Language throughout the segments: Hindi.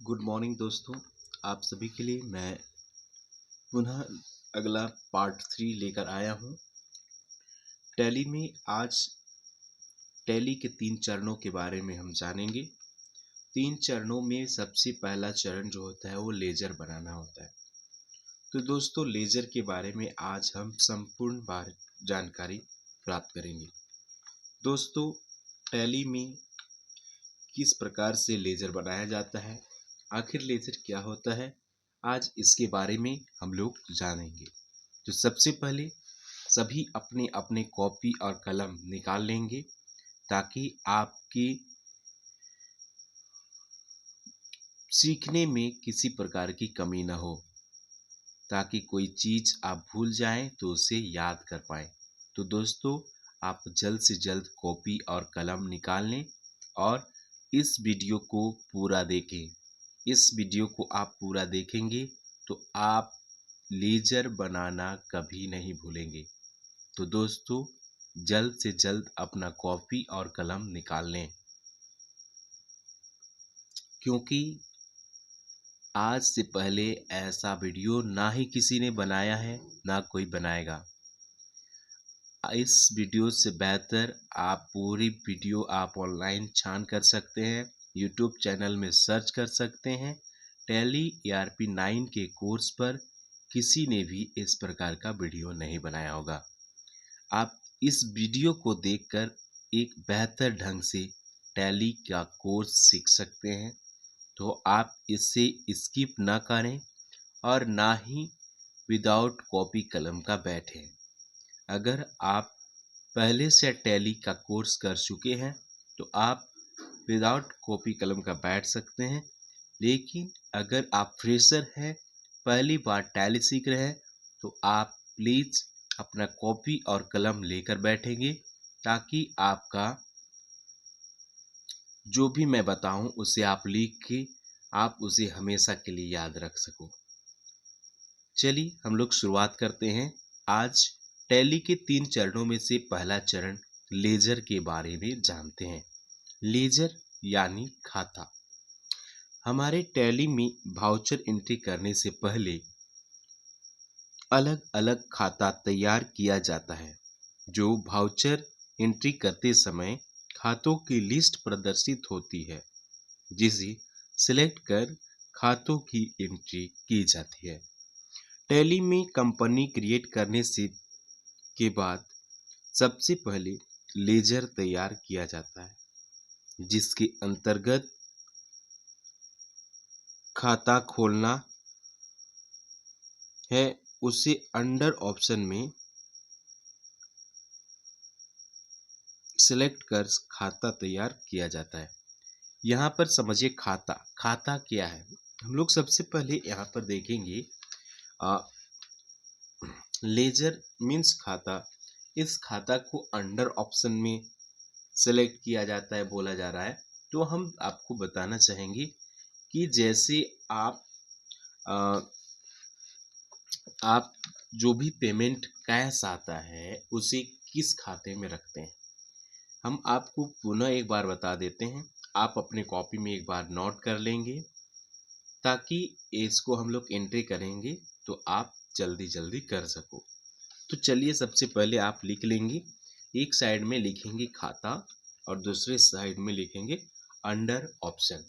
गुड मॉर्निंग दोस्तों। आप सभी के लिए मैं पुनः अगला पार्ट 3 लेकर आया हूँ। टैली में आज टैली के 3 चरणों के बारे में हम जानेंगे। 3 चरणों में सबसे पहला चरण जो होता है वो लेजर बनाना होता है। तो दोस्तों लेजर के बारे में आज हम संपूर्ण जानकारी प्राप्त करेंगे। दोस्तों टैली में किस प्रकार से लेजर बनाया जाता है, आखिर लेजर क्या होता है, आज इसके बारे में हम लोग जानेंगे। तो सबसे पहले सभी अपने अपने कॉपी और कलम निकाल लेंगे ताकि आपकी सीखने में किसी प्रकार की कमी ना हो, ताकि कोई चीज़ आप भूल जाएं तो उसे याद कर पाएं। तो दोस्तों आप जल्द से जल्द कॉपी और कलम निकाल लें और इस वीडियो को पूरा देखें। इस वीडियो को आप पूरा देखेंगे तो आप लेजर बनाना कभी नहीं भूलेंगे। तो दोस्तों जल्द से जल्द अपना कॉपी और कलम निकाल लें, क्योंकि आज से पहले ऐसा वीडियो ना ही किसी ने बनाया है ना कोई बनाएगा। इस वीडियो से बेहतर आप पूरी वीडियो आप ऑनलाइन छान कर सकते हैं, यूट्यूब चैनल में सर्च कर सकते हैं। टैली ERP 9 के कोर्स पर किसी ने भी इस प्रकार का वीडियो नहीं बनाया होगा। आप इस वीडियो को देखकर एक बेहतर ढंग से टैली का कोर्स सीख सकते हैं। तो आप इसे स्किप ना करें और ना ही विदाउट कॉपी कलम का बैठें। अगर आप पहले से टैली का कोर्स कर चुके हैं तो आप विदाउट कॉपी कलम का बैठ सकते हैं, लेकिन अगर आप फ्रेशर हैं, पहली बार टैली सीख रहे हैं, तो आप प्लीज़ अपना कॉपी और कलम लेकर बैठेंगे ताकि आपका जो भी मैं बताऊं उसे आप लिख के आप उसे हमेशा के लिए याद रख सको। चलिए हम लोग शुरुआत करते हैं। आज टैली के 3 चरणों में से पहला चरण लेजर के बारे में जानते हैं। लेजर यानी खाता। हमारे टैली में वाउचर एंट्री करने से पहले अलग अलग खाता तैयार किया जाता है। जो वाउचर एंट्री करते समय खातों की लिस्ट प्रदर्शित होती है, जिसे सिलेक्ट कर खातों की एंट्री की जाती है। टैली में कंपनी क्रिएट करने से के बाद सबसे पहले लेजर तैयार किया जाता है, जिसके अंतर्गत खाता खोलना है। उसे अंडर ऑप्शन में सिलेक्ट कर खाता तैयार किया जाता है। यहाँ पर समझिए खाता खाता क्या है। हम लोग सबसे पहले यहाँ पर देखेंगे लेजर मीन्स खाता। इस खाता को अंडर ऑप्शन में सेलेक्ट किया जाता है बोला जा रहा है। तो हम आपको बताना चाहेंगे कि जैसे आ, आप जो भी पेमेंट कैश आता है उसे किस खाते में रखते हैं, हम आपको पुनः एक बार बता देते हैं। आप अपने कॉपी में एक बार नोट कर लेंगे ताकि इसको हम लोग एंट्री करेंगे तो आप जल्दी जल्दी कर सको। तो चलिए सबसे पहले आप लिख लेंगे, एक साइड में लिखेंगे खाता और दूसरे साइड में लिखेंगे अंडर ऑप्शन।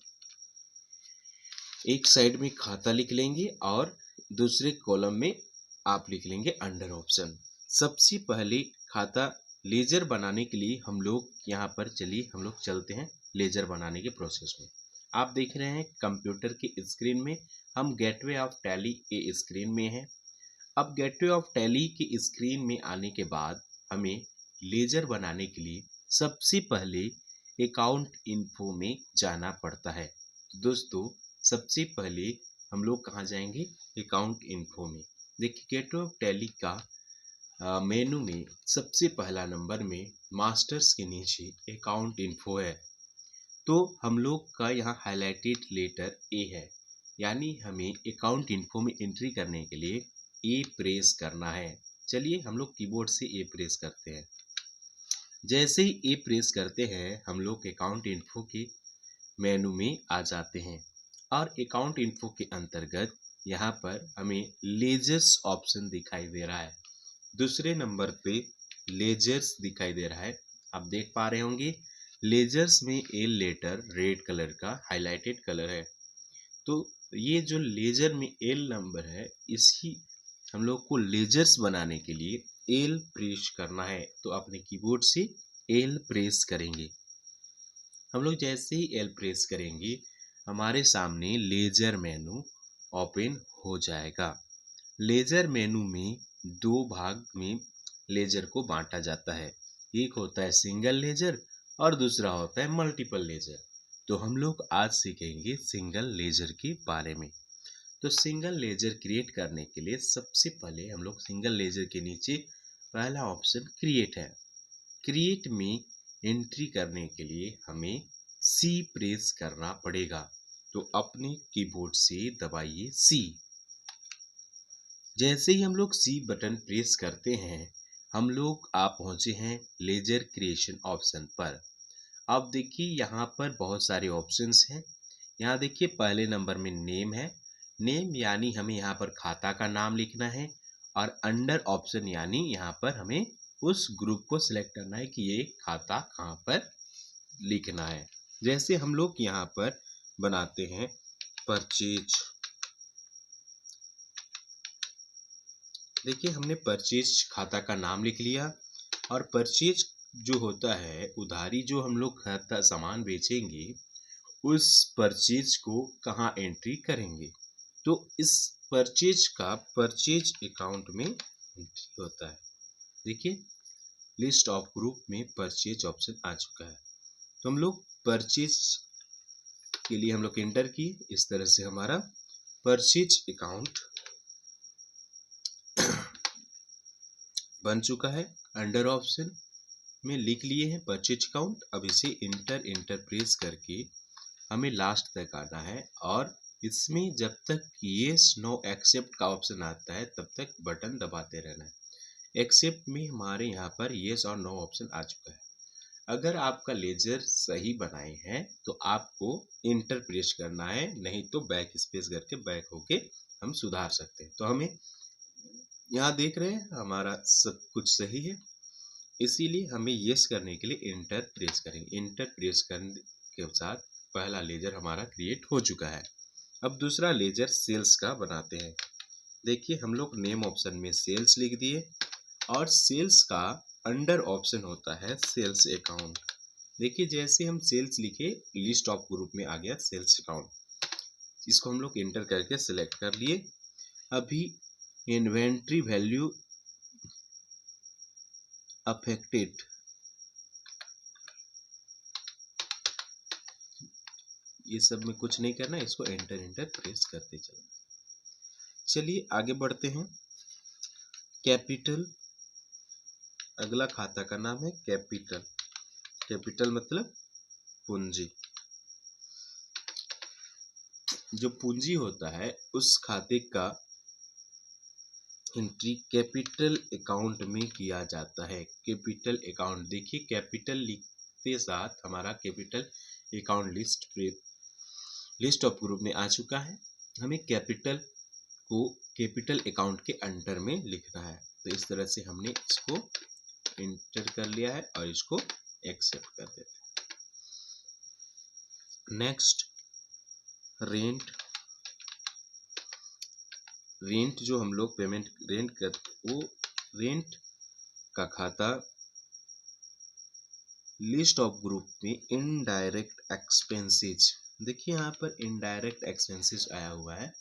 एक साइड में खाता लिख लेंगे और दूसरे कॉलम में आप लिख लेंगे अंडर ऑप्शन। सबसे पहले खाता लेजर बनाने के लिए हम लोग यहाँ पर चलिए हम लोग चलते हैं लेजर बनाने के प्रोसेस में। आप देख रहे हैं कंप्यूटर के स्क्रीन में हम गेटवे ऑफ टैली के स्क्रीन में हैं। अब गेटवे ऑफ टैली के स्क्रीन में आने के बाद हमें लेजर बनाने के लिए सबसे पहले अकाउंट इन्फो में जाना पड़ता है। तो दोस्तों सबसे पहले हम लोग कहाँ जाएंगे, अकाउंट इन्फो में। देखिए गेटवे ऑफ टैली का मेनू में सबसे पहला नंबर में मास्टर्स के नीचे अकाउंट इन्फो है। तो हम लोग का यहाँ हाईलाइटेड लेटर ए है, यानी हमें अकाउंट इन्फो में एंट्री करने के लिए ए प्रेस करना है। चलिए हम लोग कीबोर्ड से ए प्रेस करते हैं। जैसे ही ए प्रेस करते हैं हम लोग अकाउंट इन्फो के मेनू में आ जाते हैं। और अकाउंट इन्फो के अंतर्गत यहाँ पर हमें लेजर्स ऑप्शन दिखाई दे रहा है। दूसरे नंबर पे लेजर्स दिखाई दे रहा है। आप देख पा रहे होंगे लेजर्स में एल लेटर रेड कलर का हाईलाइटेड कलर है। तो ये जो लेजर में एल नंबर है, इसी हम लोग को लेजर्स बनाने के लिए एल प्रेस करना है। तो अपने कीबोर्ड से एल प्रेस करेंगे। हम लोग जैसे ही एल प्रेस करेंगे हमारे सामने लेजर मेनू ओपन हो जाएगा। लेजर मेनू में दो भाग में लेजर को बांटा जाता है। एक होता है सिंगल लेजर और दूसरा होता है मल्टीपल लेजर। तो हम लोग आज सीखेंगे सिंगल लेजर के बारे में। तो सिंगल लेजर क्रिएट करने के लिए सबसे पहले हम लोग सिंगल लेजर के नीचे पहला ऑप्शन क्रिएट है। क्रिएट में एंट्री करने के लिए हमें सी प्रेस करना पड़ेगा। तो अपने कीबोर्ड से दबाइए सी। जैसे ही हम लोग सी बटन प्रेस करते हैं हम लोग आ पहुंचे हैं लेजर क्रिएशन ऑप्शन पर। अब देखिए यहाँ पर बहुत सारे ऑप्शंस हैं। यहाँ देखिए पहले नंबर में नेम है। नेम यानी हमें यहाँ पर खाता का नाम लिखना है और अंडर ऑप्शन यानी यहाँ पर हमें उस ग्रुप को सिलेक्ट करना है कि ये खाता कहाँ पर लिखना है। जैसे हम लोग यहाँ पर बनाते हैं परचेज। देखिए हमने परचेज खाता का नाम लिख लिया और परचेज जो होता है उधारी, जो हम लोग खाता सामान बेचेंगे उस परचेज को कहाँ एंट्री करेंगे। तो इस परचेज का परचेज अकाउंट में एंट्री होता है। देखिए लिस्ट ऑफ ग्रुप में परचेज ऑप्शन आ चुका है। तो हम लोग परचेज के लिए हम लोग एंटर किए। इस तरह से हमारा परचेज अकाउंट बन चुका है। अंडर ऑप्शन में लिख लिए हैं परचेज अकाउंट। अब इसे इंटर प्रेस करके हमें लास्ट तक आना है और इसमें जब तक येस नो एक्सेप्ट का ऑप्शन आता है तब तक बटन दबाते रहना है। एक्सेप्ट में हमारे यहाँ पर येस और नो ऑप्शन आ चुका है। अगर आपका लेजर सही बनाए हैं तो आपको इंटर प्रेस करना है, नहीं तो बैक स्पेस करके बैक होके हम सुधार सकते हैं। तो हमें यहाँ देख रहे हैं हमारा सब कुछ सही है, इसीलिए हमें यस करने के लिए इंटर प्रेस करेंगे। इंटर प्रेस करने के साथ पहला लेजर हमारा क्रिएट हो चुका है। अब दूसरा लेजर सेल्स का बनाते हैं। देखिए हम लोग नेम ऑप्शन में सेल्स लिख दिए और सेल्स का अंडर ऑप्शन होता है सेल्स अकाउंट। देखिए जैसे हम सेल्स लिखे लिस्ट ऑफ ग्रुप में आ गया सेल्स अकाउंट। इसको हम लोग इंटर करके सिलेक्ट कर लिए। अभी इन्वेंट्री वैल्यू अफेक्टेड, ये सब में कुछ नहीं करना, इसको इंटर प्रेस करते चलना। चलिए आगे बढ़ते हैं। कैपिटल, अगला खाता का नाम है कैपिटल। कैपिटल मतलब पूंजी। जो पूंजी होता है उस खाते का एंट्री कैपिटल अकाउंट में किया जाता है। कैपिटल अकाउंट, देखिए कैपिटल लिखते साथ हमारा capital account list of group में आ चुका है। हमें कैपिटल को कैपिटल अकाउंट के अंडर में लिखना है। तो इस तरह से हमने इसको इंटर कर लिया है और इसको एक्सेप्ट कर देते हैं। Next rent. रेंट जो हम लोग पेमेंट रेंट कर, वो रेंट का खाता लिस्ट ऑफ ग्रुप में इनडायरेक्ट एक्सपेंसेस। देखिए यहाँ पर इनडायरेक्ट एक्सपेंसेस आया हुआ है।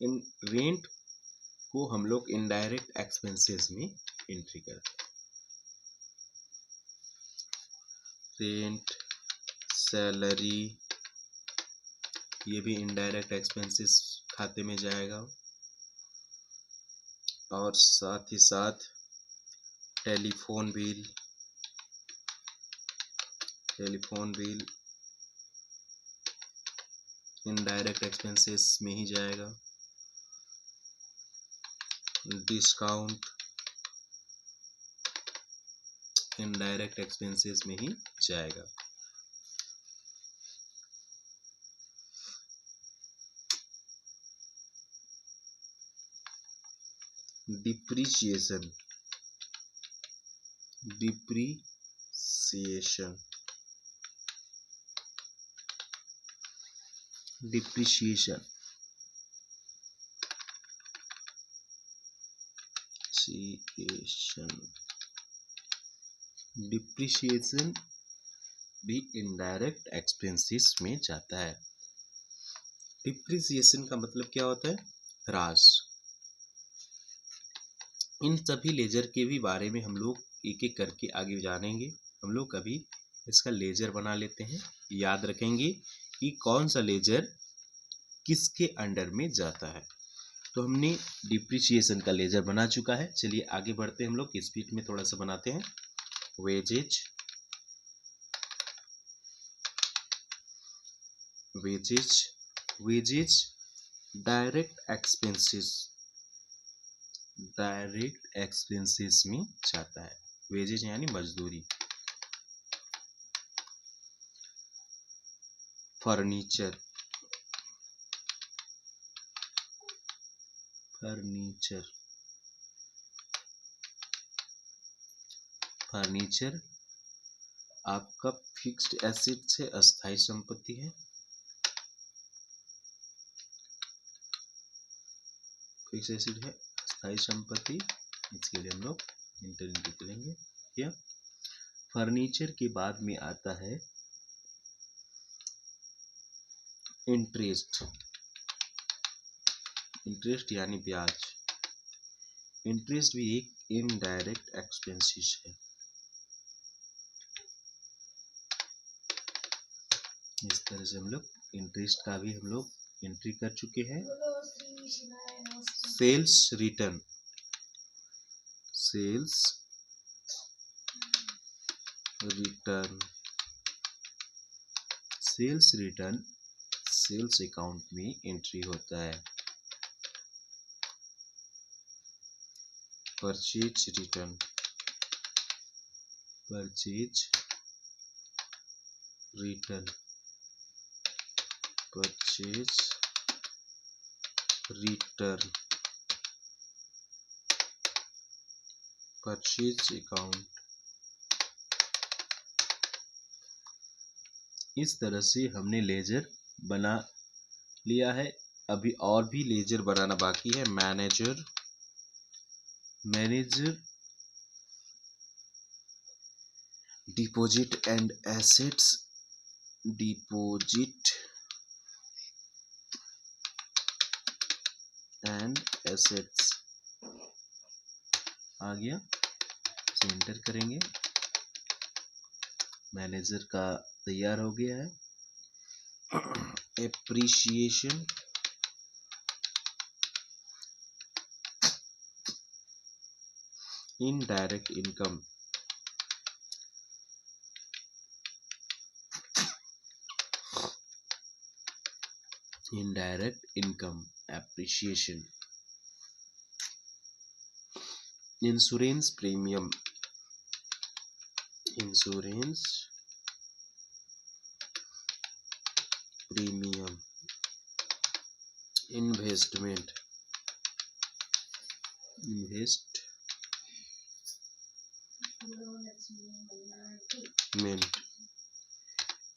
इन रेंट को हम लोग इनडायरेक्ट एक्सपेंसेस में एंट्री करते हैं। रेंट, सैलरी, ये भी इनडायरेक्ट एक्सपेंसेस खाते में जाएगा। और साथ ही साथ टेलीफोन बिल इनडायरेक्ट एक्सपेंसेस में ही जाएगा। डिस्काउंट इनडायरेक्ट एक्सपेंसेस में ही जाएगा। डिप्रिसिएशन, डिप्रिसिएशन, डिप्रिसिएशन, डिप्रिसिएशन भी इनडायरेक्ट एक्सपेंसेस में जाता है। डिप्रिसिएशन का मतलब क्या होता है? ह्रास। इन सभी लेजर के भी बारे में हम लोग एक एक करके आगे जानेंगे। हम लोग अभी इसका लेजर बना लेते हैं, याद रखेंगे कि कौन सा लेजर किसके अंडर में जाता है। तो हमने डिप्रिसिएशन का लेजर बना चुका है। चलिए आगे बढ़ते हैं, हम लोग स्पीड में थोड़ा सा बनाते हैं। Wages, wages, wages direct expenses, direct expenses में जाता है। वेजेज यानी मजदूरी। फर्नीचर, फर्नीचर, फर्नीचर आपका फिक्स्ड एसेट है, अस्थायी संपत्ति है। फिक्स एसेट है, अस्थायी संपत्ति। इसके लिए हम लोग इंटरनेट करेंगे। या फर्नीचर के बाद में आता है इंटरेस्ट, इंटरेस्ट यानी ब्याज। इंटरेस्ट भी एक इनडायरेक्ट एक्सपेंसेस है। इस तरह से हम लोग इंटरेस्ट का भी हम लोग एंट्री कर चुके हैं। Sales return, sales return, sales return sales account में एंट्री होता है। Purchase return, purchase return, purchase return, purchase account. इस तरह से हमने लेजर बना लिया है। अभी और भी लेजर बनाना बाकी है। Manager, manager deposit and assets, deposit and assets आ गया, इसे एंटर करेंगे। मैनेजर का तैयार हो गया है। Appreciation, indirect income, indirect income, appreciation. Insurance premium, insurance premium. Investment,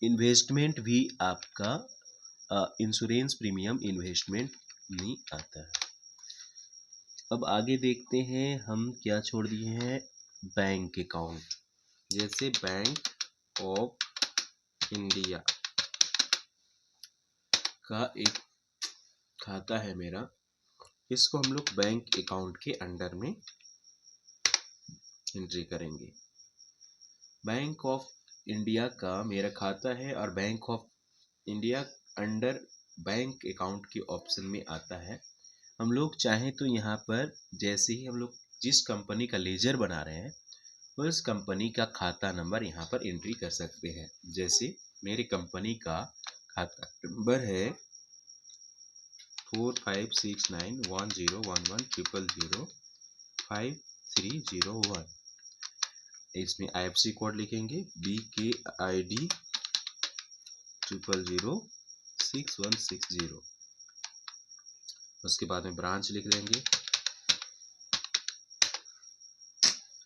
investment भी आपका इंश्योरेंस प्रीमियम इन्वेस्टमेंट में आता है। अब आगे देखते हैं हम क्या छोड़ दिए हैं। बैंक अकाउंट, जैसे बैंक ऑफ इंडिया का एक खाता है मेरा, इसको हम लोग बैंक अकाउंट के अंडर में एंट्री करेंगे। बैंक ऑफ इंडिया का मेरा खाता है और bank of India under bank account के ऑप्शन में आता है। हम लोग चाहें तो यहाँ पर जैसे ही हम लोग जिस कंपनी का लेजर बना रहे हैं उस कंपनी का खाता नंबर यहाँ पर एंट्री कर सकते हैं। जैसे मेरी कंपनी का खाता नंबर है 45691011005301। इसमें IFSC कोड लिखेंगे BKID 0006160। उसके बाद में ब्रांच लिख देंगे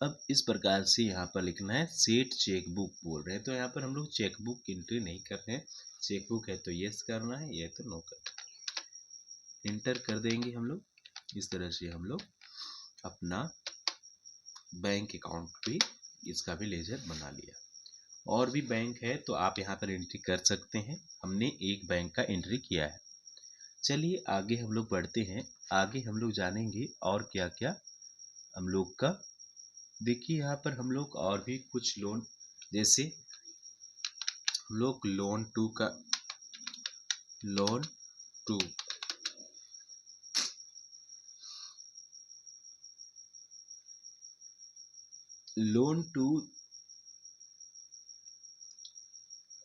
अब इस प्रकार से यहाँ पर लिखना है सेट चेकबुक बोल रहे हैं, तो यहाँ पर हम लोग चेकबुक एंट्री नहीं कर रहे हैं। चेकबुक है तो यस करना है, ये तो नो करना। इंटर कर देंगे हम लोग। इस तरह से हम लोग अपना बैंक अकाउंट भी, इसका भी लेजर बना लिया। और भी बैंक है तो आप यहाँ पर एंट्री कर सकते हैं। हमने एक बैंक का एंट्री किया है। चलिए आगे हम लोग बढ़ते हैं। आगे हम लोग जानेंगे और क्या क्या हम लोग का। देखिए यहाँ पर हम लोग और भी कुछ लोन, जैसे हम लोग लोन टू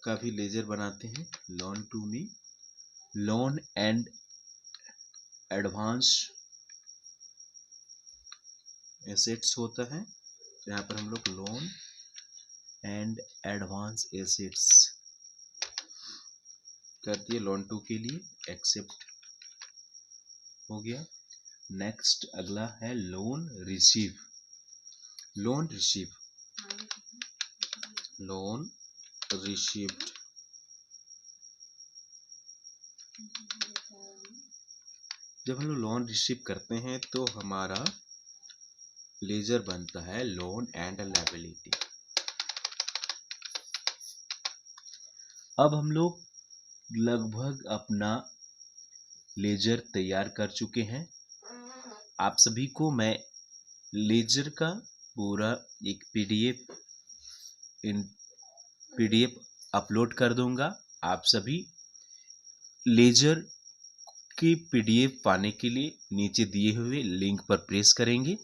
का भी लेजर बनाते हैं। लोन टू में लोन एंड एडवांस एसेट्स होता है। तो यहाँ पर हम लोग लोन एंड एडवांस एसेट्स कर दिए। लोन टू के लिए एक्सेप्ट हो गया। नेक्स्ट अगला है लोन रिसीव। Loan received. जब हम लोग लोन रिसीव करते हैं तो हमारा लेजर बनता है लोन एंड लायबिलिटी। अब हम लोग लगभग अपना लेजर तैयार कर चुके हैं। आप सभी को मैं लेजर का पूरा एक पीडीएफ अपलोड कर दूंगा। आप सभी लेजर की पीडीएफ पाने के लिए नीचे दिए हुए लिंक पर प्रेस करेंगे,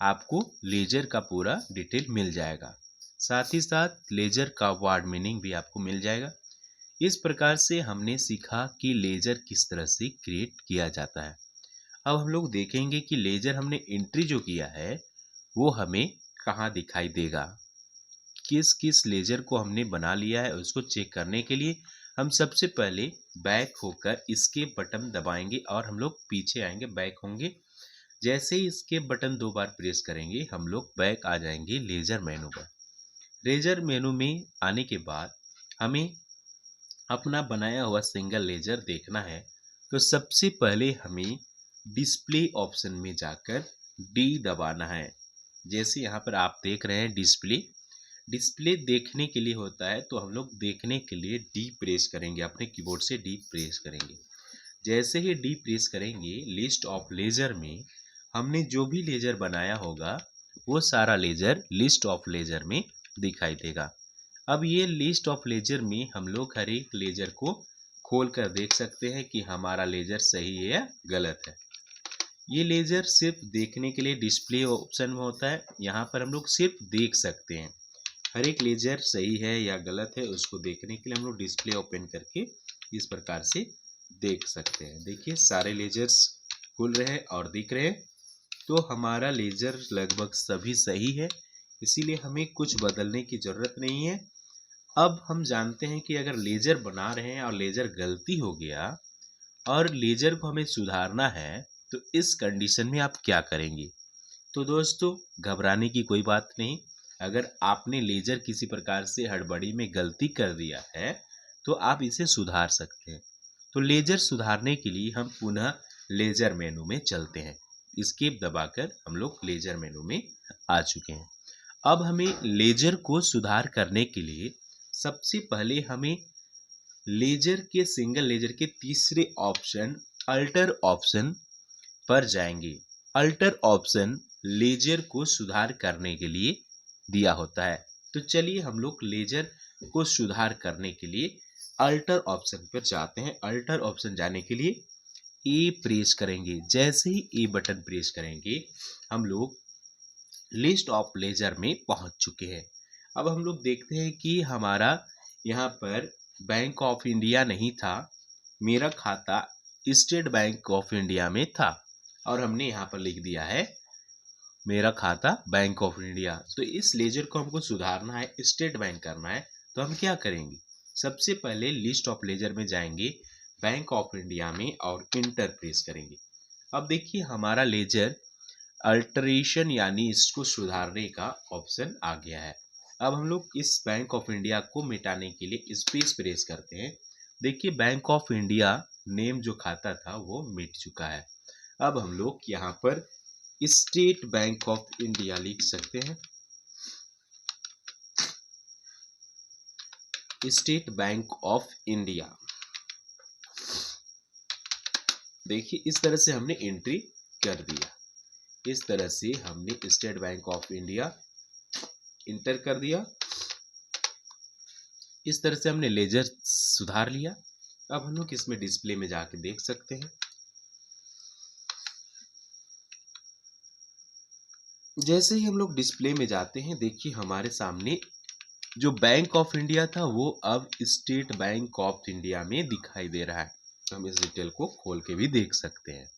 आपको लेजर का पूरा डिटेल मिल जाएगा। साथ ही साथ लेजर का वर्ड मीनिंग भी आपको मिल जाएगा। इस प्रकार से हमने सीखा कि लेजर किस तरह से क्रिएट किया जाता है। अब हम लोग देखेंगे कि लेजर हमने एंट्री जो किया है वो हमें कहाँ दिखाई देगा। किस किस लेजर को हमने बना लिया है उसको चेक करने के लिए हम सबसे पहले बैक होकर इसके बटन दबाएंगे और हम लोग पीछे आएंगे, बैक होंगे। जैसे ही इसके बटन 2 बार प्रेस करेंगे हम लोग बैक आ जाएंगे लेजर मेनू पर। लेजर मेनू में आने के बाद हमें अपना बनाया हुआ सिंगल लेजर देखना है। तो सबसे पहले हमें डिस्प्ले ऑप्शन में जाकर डी दबाना है। जैसे यहाँ पर आप देख रहे हैं डिस्प्ले देखने के लिए होता है, तो हम लोग देखने के लिए डी प्रेस करेंगे, अपने कीबोर्ड से डी प्रेस करेंगे। जैसे ही डी प्रेस करेंगे लिस्ट ऑफ लेजर में हमने जो भी लेजर बनाया होगा वो सारा लेजर लिस्ट ऑफ लेजर में दिखाई देगा। अब ये लिस्ट ऑफ लेजर में हम लोग हर एक लेजर को खोल कर देख सकते हैं कि हमारा लेजर सही है या गलत है। ये लेजर सिर्फ देखने के लिए डिस्प्ले ऑप्शन में होता है। यहाँ पर हम लोग सिर्फ देख सकते हैं हर एक लेजर सही है या गलत है। उसको देखने के लिए हम लोग डिस्प्ले ओपन करके इस प्रकार से देख सकते हैं। देखिए सारे लेजर्स खुल रहे हैं और दिख रहे हैं। तो हमारा लेजर लगभग सभी सही है, इसीलिए हमें कुछ बदलने की ज़रूरत नहीं है। अब हम जानते हैं कि अगर लेजर बना रहे हैं और लेजर गलती हो गया और लेजर को हमें सुधारना है तो इस कंडीशन में आप क्या करेंगे। तो दोस्तों घबराने की कोई बात नहीं। अगर आपने लेजर किसी प्रकार से हड़बड़ी में गलती कर दिया है तो आप इसे सुधार सकते हैं। तो लेजर सुधारने के लिए हम पुनः लेजर मेनू में चलते हैं। एस्केप दबाकर हम लोग लेजर मेनू में आ चुके हैं। अब हमें लेजर को सुधार करने के लिए सबसे पहले हमें सिंगल लेजर के तीसरे ऑप्शन अल्टर ऑप्शन पर जाएंगे। अल्टर ऑप्शन लेजर को सुधार करने के लिए दिया होता है। तो चलिए हम लोग लेजर को सुधार करने के लिए अल्टर ऑप्शन पर जाते हैं। अल्टर ऑप्शन जाने के लिए ए प्रेस करेंगे। जैसे ही ए बटन प्रेस करेंगे हम लोग लिस्ट ऑफ लेजर में पहुंच चुके हैं। अब हम लोग देखते हैं कि हमारा यहाँ पर बैंक ऑफ इंडिया नहीं था, मेरा खाता स्टेट बैंक ऑफ इंडिया में था और हमने यहाँ पर लिख दिया है मेरा खाता बैंक ऑफ इंडिया। तो इस लेजर को हमको सुधारना है, स्टेट बैंक करना है, तो हम क्या करेंगे। सबसे पहले लिस्ट ऑफ लेजर में जाएंगे, बैंक ऑफ इंडिया में और इंटर प्रेस करेंगे। अब देखिए हमारा लेजर अल्टरेशन यानी इसको सुधारने का ऑप्शन आ गया है। अब हम लोग इस बैंक ऑफ इंडिया को मिटाने के लिए स्पेस प्रेस करते हैं। देखिए बैंक ऑफ इंडिया नेम जो खाता था वो मिट चुका है। अब हम लोग यहाँ पर स्टेट बैंक ऑफ इंडिया लिख सकते हैं। स्टेट बैंक ऑफ इंडिया, देखिए इस तरह से हमने एंट्री कर दिया। इस तरह से हमने state bank of India inter कर दिया। इस तरह से हमने लेजर सुधार लिया। अब हम लोग इसमें डिस्प्ले में जाके देख सकते हैं। जैसे ही हम लोग डिस्प्ले में जाते हैं, देखिए हमारे सामने जो बैंक ऑफ इंडिया था वो अब स्टेट बैंक ऑफ इंडिया में दिखाई दे रहा है। हम इस डिटेल को खोल के भी देख सकते हैं।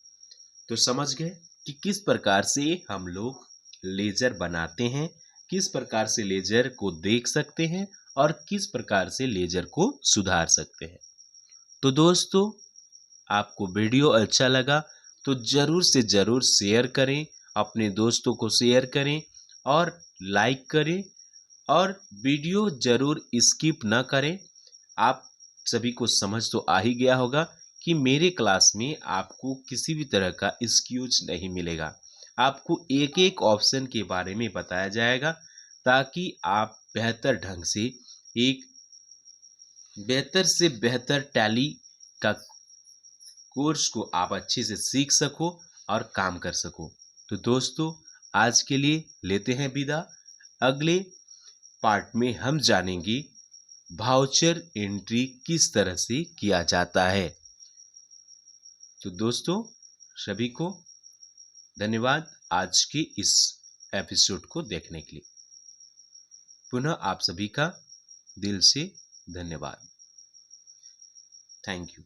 तो समझ गए कि किस प्रकार से हम लोग लेजर बनाते हैं, किस प्रकार से लेजर को देख सकते हैं और किस प्रकार से लेजर को सुधार सकते हैं। तो दोस्तों, आपको वीडियो अच्छा लगा तो ज़रूर से ज़रूर शेयर करें, अपने दोस्तों को शेयर करें और लाइक करें और वीडियो ज़रूर स्किप न करें। आप सभी को समझ तो आ ही गया होगा कि मेरे क्लास में आपको किसी भी तरह का एक्सक्यूज नहीं मिलेगा। आपको एक एक ऑप्शन के बारे में बताया जाएगा ताकि आप बेहतर ढंग से एक बेहतर से बेहतर टैली का कोर्स को आप अच्छे से सीख सको और काम कर सको। तो दोस्तों, आज के लिए लेते हैं विदा। अगले पार्ट में हम जानेंगे वाउचर एंट्री किस तरह से किया जाता है। तो दोस्तों, सभी को धन्यवाद आज के इस एपिसोड को देखने के लिए। पुनः आप सभी का दिल से धन्यवाद। Thank you.